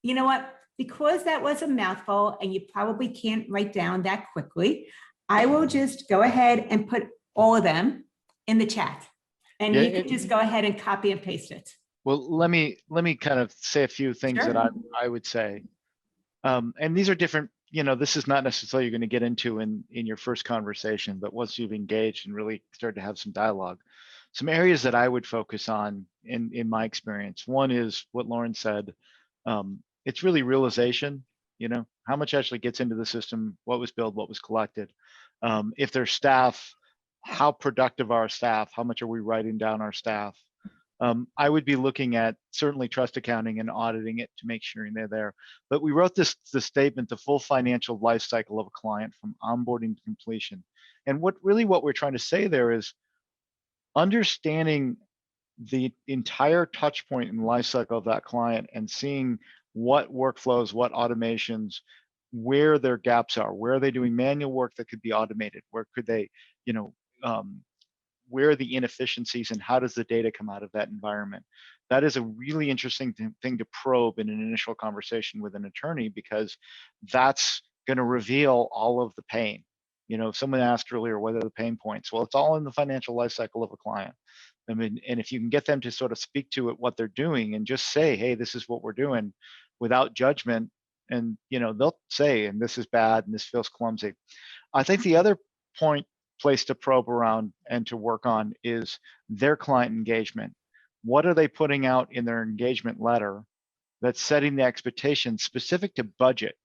You know what? Because that was a mouthful and you probably can't write down that quickly, I will just go ahead and put all of them in the chat, and you can just go ahead and copy and paste it. Well, let me kind of say a few things Sure. that I would say. And these are different, this is not necessarily you're going to get into in your first conversation, but once you've engaged and really started to have some dialogue, some areas that I would focus on in my experience. One is what Loren said. It's really realization, how much actually gets into the system, what was billed, what was collected. If there's staff, how productive are our staff? How much are we writing down our staff? I would be looking at certainly trust accounting and auditing it to make sure they're there. But we wrote this statement, the full financial life cycle of a client from onboarding to completion. And what we're trying to say there is understanding the entire touch point in the life cycle of that client and seeing what workflows, what automations, where their gaps are, where are they doing manual work that could be automated, where could they, where are the inefficiencies and how does the data come out of that environment? That is a really interesting thing to probe in an initial conversation with an attorney, because that's going to reveal all of the pain. You know, someone asked earlier, what are the pain points? Well, it's all in the financial life cycle of a client. I mean, and if you can get them to sort of speak to it, what they're doing, and just say, hey, this is what we're doing without judgment, and, you know, they'll say, and this is bad and this feels clumsy. I think the other place to probe around and to work on is their client engagement. What are they putting out in their engagement letter that's setting the expectations specific to budget?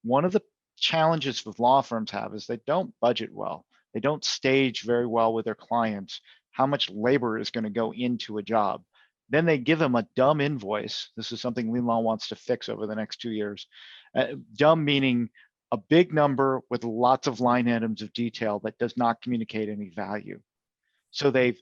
One of the challenges with law firms have is they don't budget well. They don't stage very well with their clients how much labor is going to go into a job. Then they give them a dumb invoice. This is something LeanLaw wants to fix over the next 2 years. Dumb meaning a big number with lots of line items of detail that does not communicate any value. So they've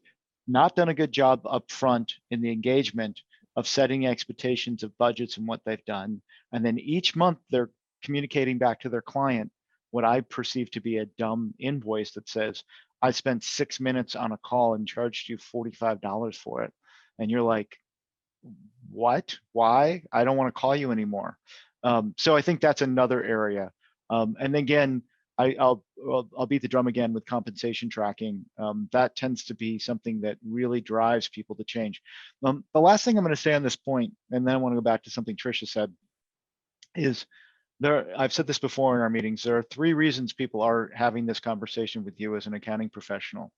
not done a good job up front in the engagement of setting expectations of budgets and what they've done. And then each month they're communicating back to their client what I perceive to be a dumb invoice that says, I spent 6 minutes on a call and charged you $45 for it. And you're like, what? Why? I don't want to call you anymore. So I think that's another area. And again, I'll beat the drum again with compensation tracking. That tends to be something that really drives people to change. The last thing I'm going to say on this point, and then I want to go back to something Tricia said, is I've said this before in our meetings, there are 3 reasons people are having this conversation with you as an accounting professional.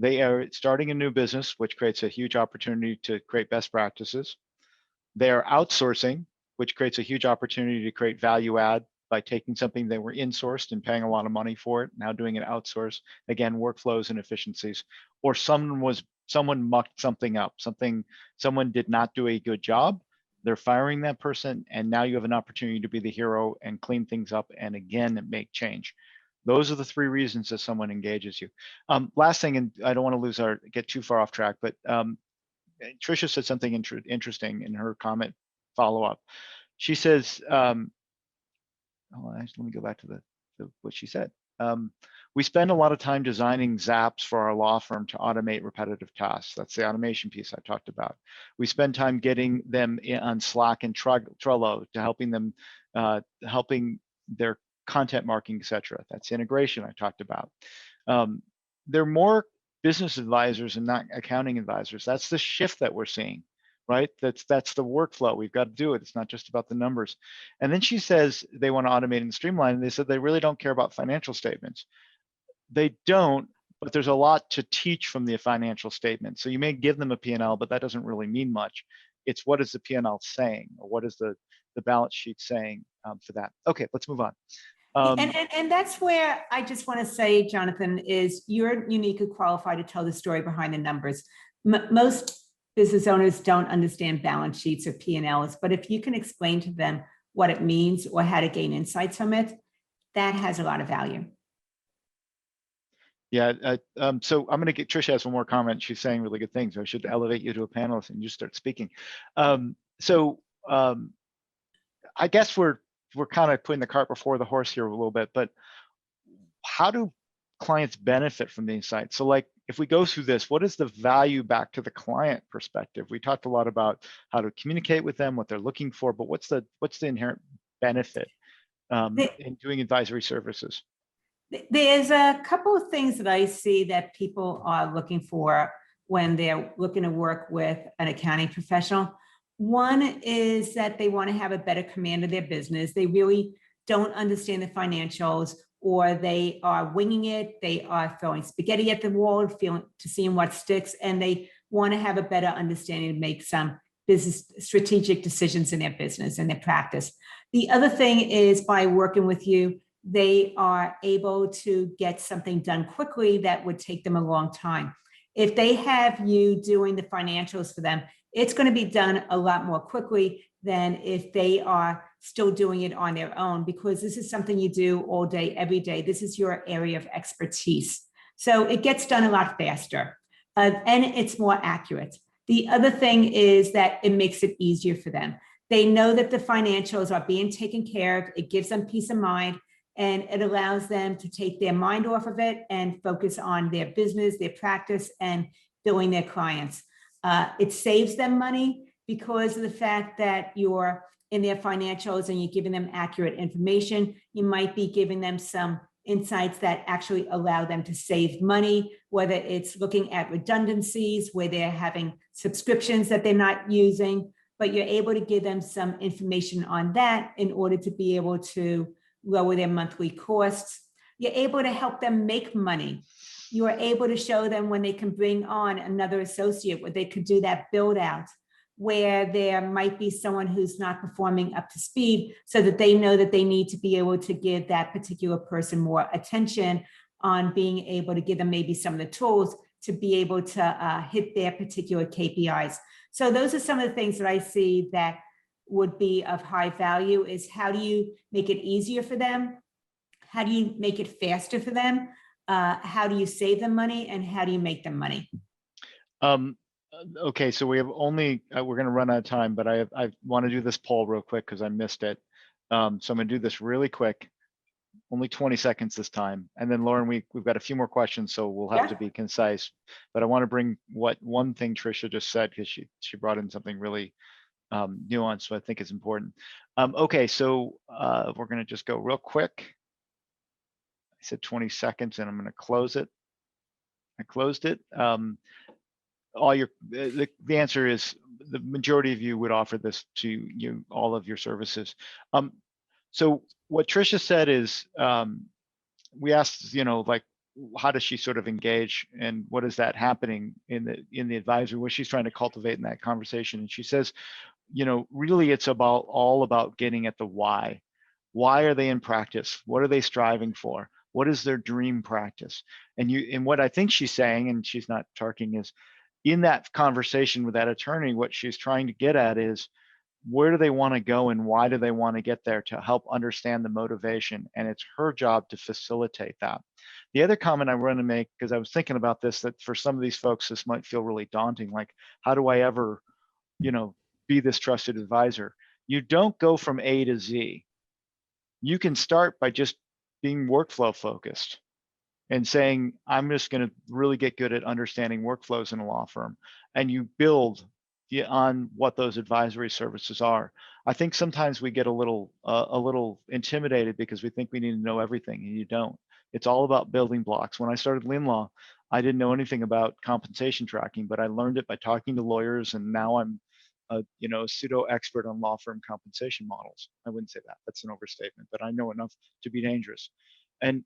They are starting a new business, which creates a huge opportunity to create best practices. They are outsourcing, which creates a huge opportunity to create value add by taking something they were insourced and paying a lot of money for it, now doing it outsourced. Again, workflows and efficiencies. Or someone mucked something up, someone did not do a good job. They're firing that person, and now you have an opportunity to be the hero and clean things up and again make change. Those are the 3 reasons that someone engages you. Last thing, and I don't want to get too far off track, but Tricia said something interesting in her comment follow-up. She says, let me go back to what she said. We spend a lot of time designing zaps for our law firm to automate repetitive tasks. That's the automation piece I talked about. We spend time getting them on Slack and Trello to helping their content marketing, et cetera. That's integration I talked about. They're more business advisors and not accounting advisors. That's the shift that we're seeing, right? That's the workflow. We've got to do it. It's not just about the numbers. And then she says they want to automate and streamline. And they said they really don't care about financial statements. They don't, but there's a lot to teach from the financial statement. So you may give them a P&L, but that doesn't really mean much. It's what is the P&L saying, or what is the balance sheet saying for that. Okay, let's move on. And that's where I just want to say, Jonathan, is you're uniquely qualified to tell the story behind the numbers. Most business owners don't understand balance sheets or P&Ls, but if you can explain to them what it means or how to gain insights from it, that has a lot of value. Yeah, so I'm going to get Tricia has one more comment. She's saying really good things. I should elevate you to a panelist and you start speaking. I guess we're kind of putting the cart before the horse here a little bit, but how do clients benefit from the insights? So like, if we go through this, what is the value back to the client perspective? We talked a lot about how to communicate with them, what they're looking for, but what's the inherent benefit in doing advisory services? There's a couple of things that I see that people are looking for when they're looking to work with an accounting professional. One is that they want to have a better command of their business. They really don't understand the financials, or they are winging it. They are throwing spaghetti at the wall to seeing what sticks, and they want to have a better understanding to make some business strategic decisions in their business and their practice. The other thing is, by working with you, they are able to get something done quickly that would take them a long time. If they have you doing the financials for them, it's going to be done a lot more quickly than if they are still doing it on their own, because this is something you do all day, every day. This is your area of expertise. So it gets done a lot faster and it's more accurate. The other thing is that it makes it easier for them. They know that the financials are being taken care of. It gives them peace of mind. and it allows them to take their mind off of it and focus on their business, their practice, and billing their clients. It saves them money because of the fact that you're in their financials and you're giving them accurate information. You might be giving them some insights that actually allow them to save money, whether it's looking at redundancies, where they're having subscriptions that they're not using, but you're able to give them some information on that in order to be able to lower their monthly costs. You're able to help them make money. You are able to show them when they can bring on another associate, where they could do that build out, where there might be someone who's not performing up to speed, so that they know that they need to be able to give that particular person more attention on being able to give them maybe some of the tools to be able to hit their particular KPIs. So those are some of the things that I see that would be of high value. Is how do you make it easier for them? How do you make it faster for them? How do you save them money, and how do you make them money? Okay, so we have only, we're going to run out of time, but I want to do this poll real quick because I missed it. So I'm going to do this really quick, only 20 seconds this time. And then Loren, we've got a few more questions, so we'll have to be concise. But I want to bring one thing Tricia just said, because she brought in something really nuanced, so I think it's important. Okay, so we're going to just go real quick. I said 20 seconds, and I'm going to close it. I closed it. The answer is the majority of you would offer this to you, all of your services. So what Tricia said is, we asked, like, how does she sort of engage, and what is that happening in the advisory, what she's trying to cultivate in that conversation? And she says, really it's all about getting at the why. Why are they in practice? What are they striving for? What is their dream practice? And what I think she's saying, and she's not talking, is in that conversation with that attorney, what she's trying to get at is, where do they want to go and why do they want to get there, to help understand the motivation. And it's her job to facilitate that. The other comment I want to make, because I was thinking about this, that for some of these folks, this might feel really daunting. Like, how do I ever, be this trusted advisor? You don't go from A to Z. You can start by just being workflow focused and saying, I'm just going to really get good at understanding workflows in a law firm. And you build on what those advisory services are. I think sometimes we get a little intimidated because we think we need to know everything, and you don't. It's all about building blocks. When I started LeanLaw, I didn't know anything about compensation tracking, but I learned it by talking to lawyers, and now I'm a pseudo expert on law firm compensation models. I wouldn't say that, that's an overstatement, but I know enough to be dangerous. And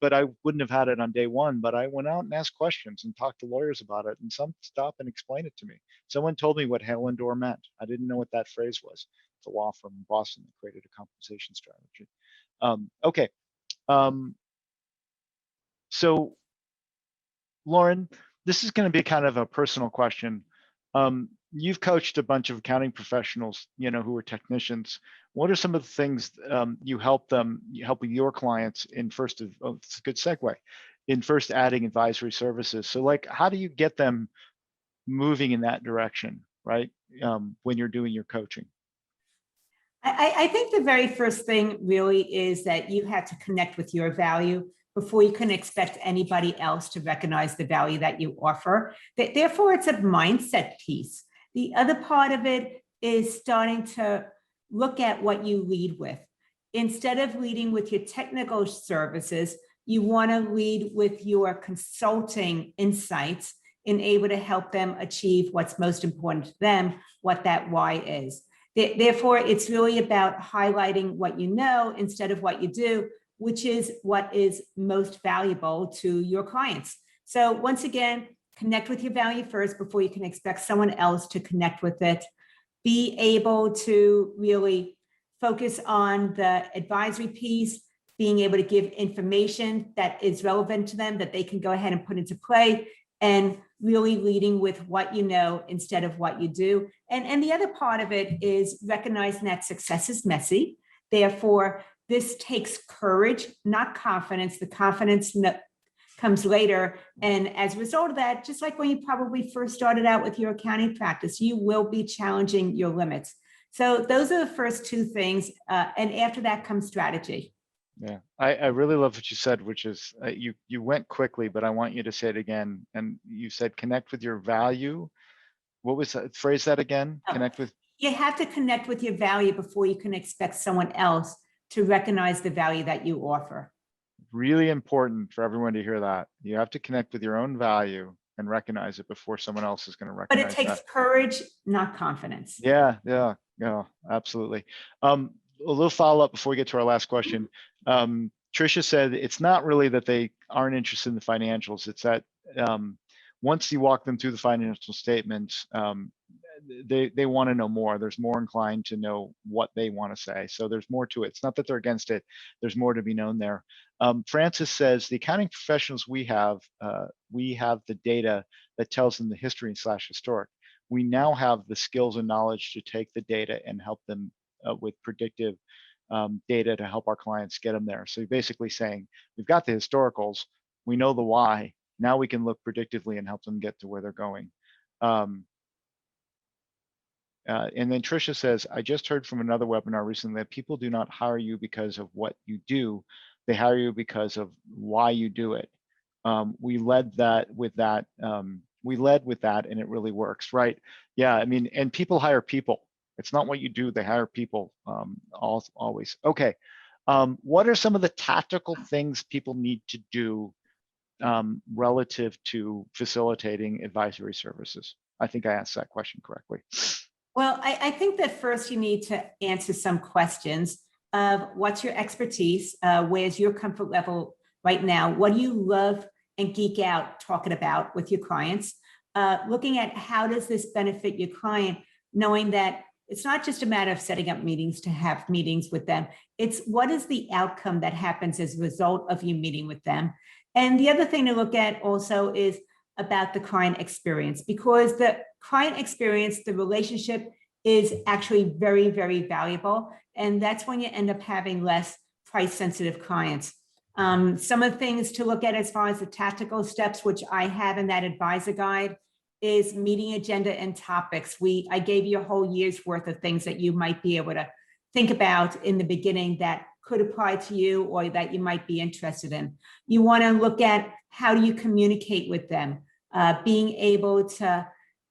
but I wouldn't have had it on day one, but I went out and asked questions and talked to lawyers about it, and some stopped and explained it to me. Someone told me what Hale and Door meant. I didn't know what that phrase was. It's a law firm in Boston that created a compensation strategy. Okay. So Loren, this is going to be kind of a personal question. You've coached a bunch of accounting professionals, who are technicians. What are some of the things you help your clients in first? It's a good segue. In first adding advisory services. So, like, how do you get them moving in that direction, right? When you're doing your coaching. I think the very first thing really is that you have to connect with your value before you can expect anybody else to recognize the value that you offer. Therefore, it's a mindset piece. The other part of it is starting to look at what you lead with. Instead of leading with your technical services, you want to lead with your consulting insights and able to help them achieve what's most important to them, what that why is. Therefore, it's really about highlighting what you know instead of what you do, which is what is most valuable to your clients. So once again, connect with your value first before you can expect someone else to connect with it. Be able to really focus on the advisory piece, being able to give information that is relevant to them that they can go ahead and put into play, and really leading with what you know instead of what you do. And the other part of it is recognizing that success is messy. Therefore, this takes courage, not confidence. The confidence comes later. And as a result of that, just like when you probably first started out with your accounting practice, you will be challenging your limits. So those are the first two things. And after that comes strategy. Yeah, I really love what you said, which is you went quickly, but I want you to say it again. And you said connect with your value. What was that? Phrase that again. Oh, Connect with. you have to connect with your value before you can expect someone else to recognize the value that you offer. Really important for everyone to hear that. You have to connect with your own value and recognize it before someone else is going to But it recognize that. takes courage, not confidence. Yeah, absolutely. A little follow up before we get to our last question. Tricia said it's not really that they aren't interested in the financials. It's that once you walk them through the financial statements, they want to know more. There's more inclined to know what they want to say. So there's more to it. It's not that they're against it. There's more to be known there. Francis says the accounting professionals we have the data that tells them the history / historic. We now have the skills and knowledge to take the data and help them with predictive data to help our clients get them there. So you're basically saying, we've got the historicals, we know the why, now we can look predictively and help them get to where they're going. And then Tricia says, I just heard from another webinar recently that people do not hire you because of what you do, they hire you because of why you do it. We led with that and it really works, right? Yeah, I mean, and people hire people. It's not what you do, they hire people always. Okay, what are some of the tactical things people need to do relative to facilitating advisory services? I think I asked that question correctly. Well, I think that first you need to answer some questions of what's your expertise, where's your comfort level right now, what do you love and geek out talking about with your clients, looking at how does this benefit your client, knowing that it's not just a matter of setting up meetings to have meetings with them, it's what is the outcome that happens as a result of you meeting with them. And the other thing to look at also is about the client experience, because the client experience, the relationship is actually very, very valuable. And that's when you end up having less price sensitive clients. Some of the things to look at as far as the tactical steps, which I have in that advisor guide, is meeting agenda and topics. I gave you a whole year's worth of things that you might be able to think about in the beginning that could apply to you or that you might be interested in. You want to look at how do you communicate with them, being able to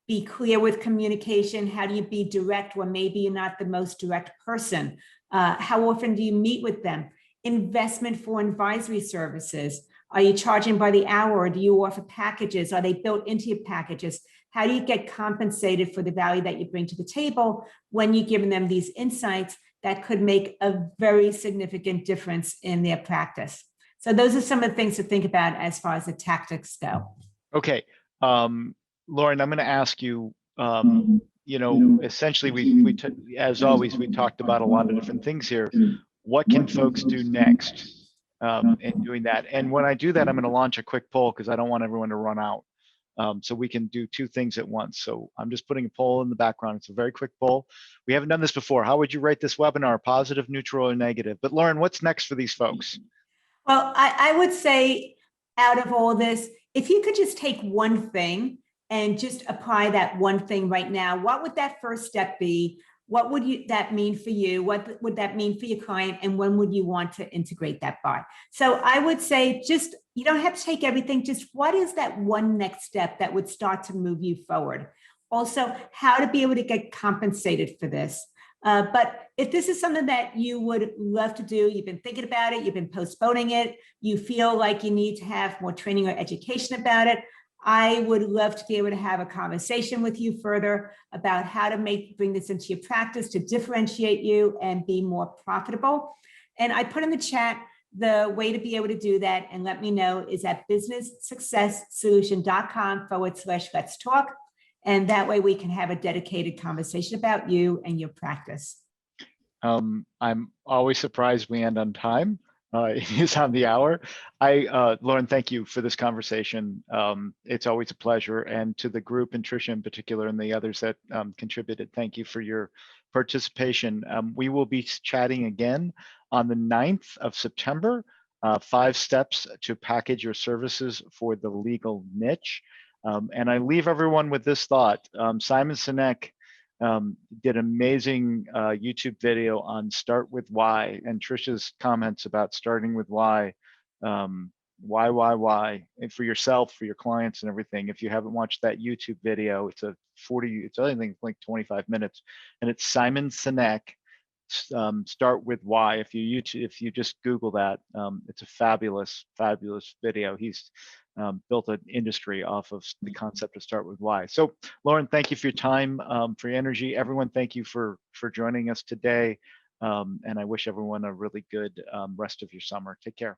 be clear with communication. How do you be direct when maybe you're not the most direct person? How often do you meet with them? Investment for advisory services. Are you charging by the hour or do you offer packages? Are they built into your packages? How do you get compensated for the value that you bring to the table when you're giving them these insights that could make a very significant difference in their practice? So those are some of the things to think about as far as the tactics go. Okay, Loren, I'm going to ask you, essentially as always, we talked about a lot of different things here. What can folks do next in doing that? And when I do that, I'm going to launch a quick poll because I don't want everyone to run out. So we can do two things at once. So I'm just putting a poll in the background. It's a very quick poll. We haven't done this before. How would you rate this webinar? Positive, neutral, or negative? But Loren, what's next for these folks? Well, I would say out of all this, if you could just take one thing and just apply that one thing right now, what would that first step be? What would that mean for you? What would that mean for your client? And when would you want to integrate that by? So I would say just, you don't have to take everything, just what is that one next step that would start to move you forward? Also, how to be able to get compensated for this. But if this is something that you would love to do, you've been thinking about it, you've been postponing it, you feel like you need to have more training or education about it, I would love to be able to have a conversation with you further about how to bring this into your practice to differentiate you and be more profitable. And I put in the chat the way to be able to do that and let me know is at businesssuccesssolution.com/let's talk. And that way we can have a dedicated conversation about you and your practice. I'm always surprised we end on time. It is on the hour. Loren, thank you for this conversation. It's always a pleasure. And to the group and Tricia in particular and the others that contributed, thank you for your participation. We will be chatting again on the 9th of September, 5 steps to package your services for the legal niche. And I leave everyone with this thought. Simon Sinek did amazing YouTube video on start with why, and Trisha's comments about starting with why, why, and for yourself, for your clients and everything. If you haven't watched that YouTube video, it's I think like 25 minutes, and it's Simon Sinek. Start with why. If you just Google that, it's a fabulous video. He's built an industry off of the concept of start with why. So Loren, thank you for your time, for your energy. Everyone, thank you for joining us today. And I wish everyone a really good rest of your summer. Take care.